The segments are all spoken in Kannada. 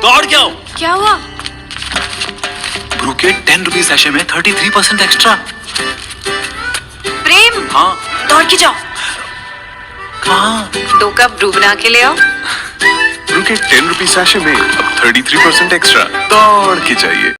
दौड़ क्या हो? क्या हुआ? ब्रू के 10 रुपीज सैशे में 33% एक्स्ट्रा। प्रेम, हाँ। दौड़ के जाओ। कहाँ? 2 कप ब्रू बना के ले आओ। ब्रू के 10 रुपीज सैशे में अब 33% एक्स्ट्रा। दौड़ के चाहिए।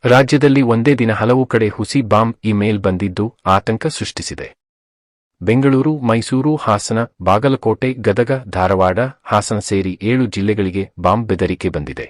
ರಾಜ್ಯದಲ್ಲಿ ಒಂದೇ ದಿನ ಹಲವು ಕಡೆ ಹುಸಿ ಬಾಂಬ್ ಇಮೇಲ್ ಬಂದಿದ್ದು ಆತಂಕ ಸೃಷ್ಟಿಸಿದೆ. ಬೆಂಗಳೂರು, ಮೈಸೂರು, ಹಾಸನ, ಬಾಗಲಕೋಟೆ, ಗದಗ, ಧಾರವಾಡ, ಹಾಸನ ಸೇರಿ 7 ಜಿಲ್ಲೆಗಳಿಗೆ ಬಾಂಬ್ ಬೆದರಿಕೆ ಬಂದಿದೆ.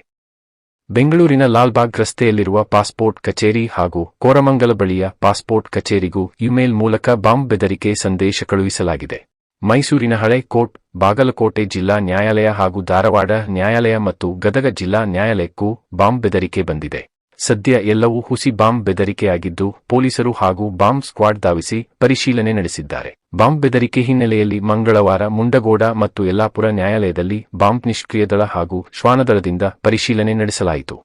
ಬೆಂಗಳೂರಿನ ಲಾಲ್ಬಾಗ್ ರಸ್ತೆಯಲ್ಲಿರುವ ಪಾಸ್ಪೋರ್ಟ್ ಕಚೇರಿ ಹಾಗೂ ಕೋರಮಂಗಲ ಬಳಿಯ ಪಾಸ್ಪೋರ್ಟ್ ಕಚೇರಿಗೂ ಇಮೇಲ್ ಮೂಲಕ ಬಾಂಬ್ ಬೆದರಿಕೆ ಸಂದೇಶ ಕಳುಹಿಸಲಾಗಿದೆ. ಮೈಸೂರಿನ ಹಳೆ ಕೋರ್ಟ್, ಬಾಗಲಕೋಟೆ ಜಿಲ್ಲಾ ನ್ಯಾಯಾಲಯ ಹಾಗೂ ಧಾರವಾಡ ನ್ಯಾಯಾಲಯ ಮತ್ತು ಗದಗ ಜಿಲ್ಲಾ ನ್ಯಾಯಾಲಯಕ್ಕೂ ಬಾಂಬ್ ಬೆದರಿಕೆ ಬಂದಿದೆ. ಸದ್ಯ ಎಲ್ಲವೂ ಹುಸಿ ಬಾಂಬ್ ಬೆದರಿಕೆಯಾಗಿದ್ದು ಪೊಲೀಸರು ಹಾಗೂ ಬಾಂಬ್ ಸ್ಕ್ವಾಡ್ ಧಾವಿಸಿ ಪರಿಶೀಲನೆ ನಡೆಸಿದ್ದಾರೆ. ಬಾಂಬ್ ಬೆದರಿಕೆ ಹಿನ್ನೆಲೆಯಲ್ಲಿ ಮಂಗಳವಾರ ಮುಂಡಗೋಡ ಮತ್ತು ಯಲ್ಲಾಪುರ ನ್ಯಾಯಾಲಯದಲ್ಲಿ ಬಾಂಬ್ ನಿಷ್ಕ್ರಿಯ ದಳ ಹಾಗೂ ಶ್ವಾನದಳದಿಂದ ಪರಿಶೀಲನೆ ನಡೆಸಲಾಯಿತು.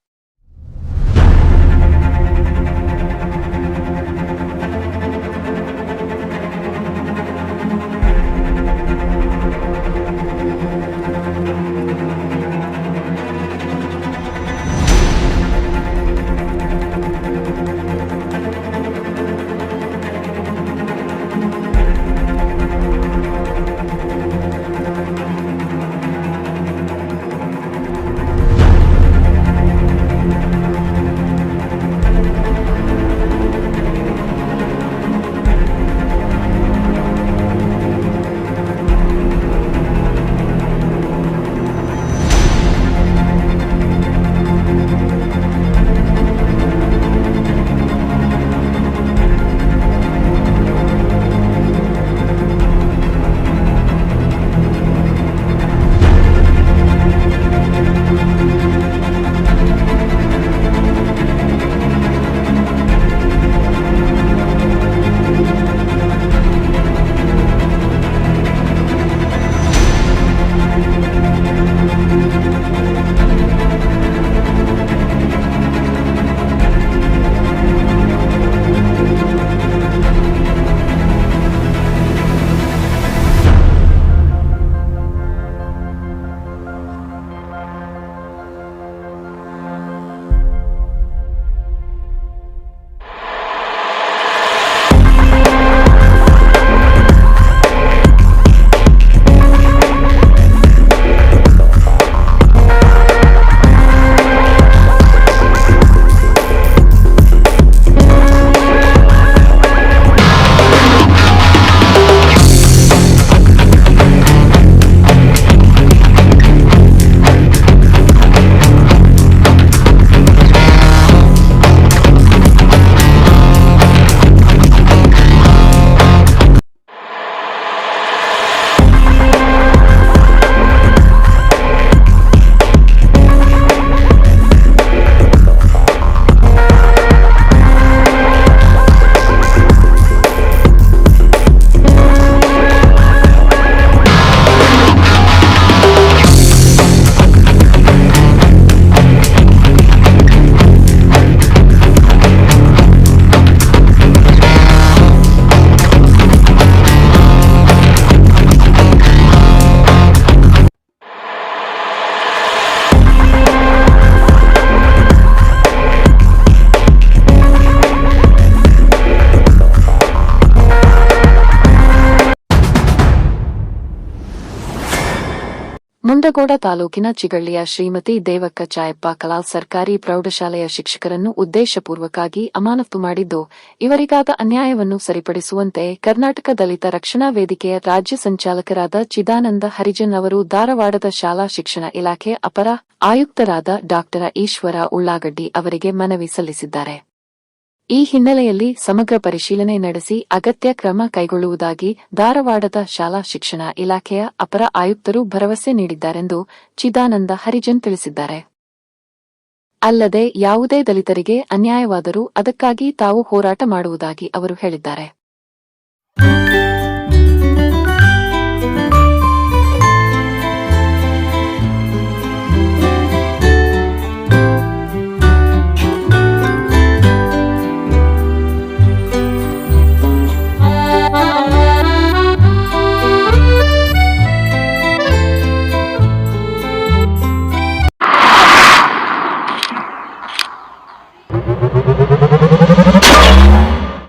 ಮುಂಡಗೋಡ ತಾಲೂಕಿನ ಚಿಗಳ್ಳಿಯ ಶ್ರೀಮತಿ ದೇವಕ್ಕ ಚಾಯಪ್ಪ ಕಲಾಲ್ ಸರ್ಕಾರಿ ಪ್ರೌಢಶಾಲೆಯ ಶಿಕ್ಷಕರನ್ನು ಉದ್ದೇಶಪೂರ್ವಕವಾಗಿ ಅಮಾನತು ಮಾಡಿದ್ದು, ಇವರಿಗಾದ ಅನ್ಯಾಯವನ್ನು ಸರಿಪಡಿಸುವಂತೆ ಕರ್ನಾಟಕ ದಲಿತ ರಕ್ಷಣಾ ವೇದಿಕೆಯ ರಾಜ್ಯ ಸಂಚಾಲಕರಾದ ಚಿದಾನಂದ ಹರಿಜನ್ ಅವರು ಧಾರವಾಡದ ಶಾಲಾ ಶಿಕ್ಷಣ ಇಲಾಖೆ ಅಪರ ಆಯುಕ್ತರಾದ ಡಾ. ಈಶ್ವರ ಉಳ್ಳಾಗಡ್ಡಿ ಅವರಿಗೆ ಮನವಿ ಸಲ್ಲಿಸಿದ್ದಾರೆ. ಈ ಹಿನ್ನೆಲೆಯಲ್ಲಿ ಸಮಗ್ರ ಪರಿಶೀಲನೆ ನಡೆಸಿ ಅಗತ್ಯ ಕ್ರಮ ಕೈಗೊಳ್ಳುವುದಾಗಿ ಧಾರವಾಡದ ಶಾಲಾ ಶಿಕ್ಷಣ ಇಲಾಖೆಯ ಅಪರ ಆಯುಕ್ತರು ಭರವಸೆ ನೀಡಿದ್ದಾರೆಂದು ಚಿದಾನಂದ ಹರಿಜನ್ ತಿಳಿಸಿದ್ದಾರೆ. ಅಲ್ಲದೆ ಯಾವುದೇ ದಲಿತರಿಗೆ ಅನ್ಯಾಯವಾದರೂ ಅದಕ್ಕಾಗಿ ತಾವು ಹೋರಾಟ ಮಾಡುವುದಾಗಿ ಅವರು ಹೇಳಿದ್ದಾರೆ.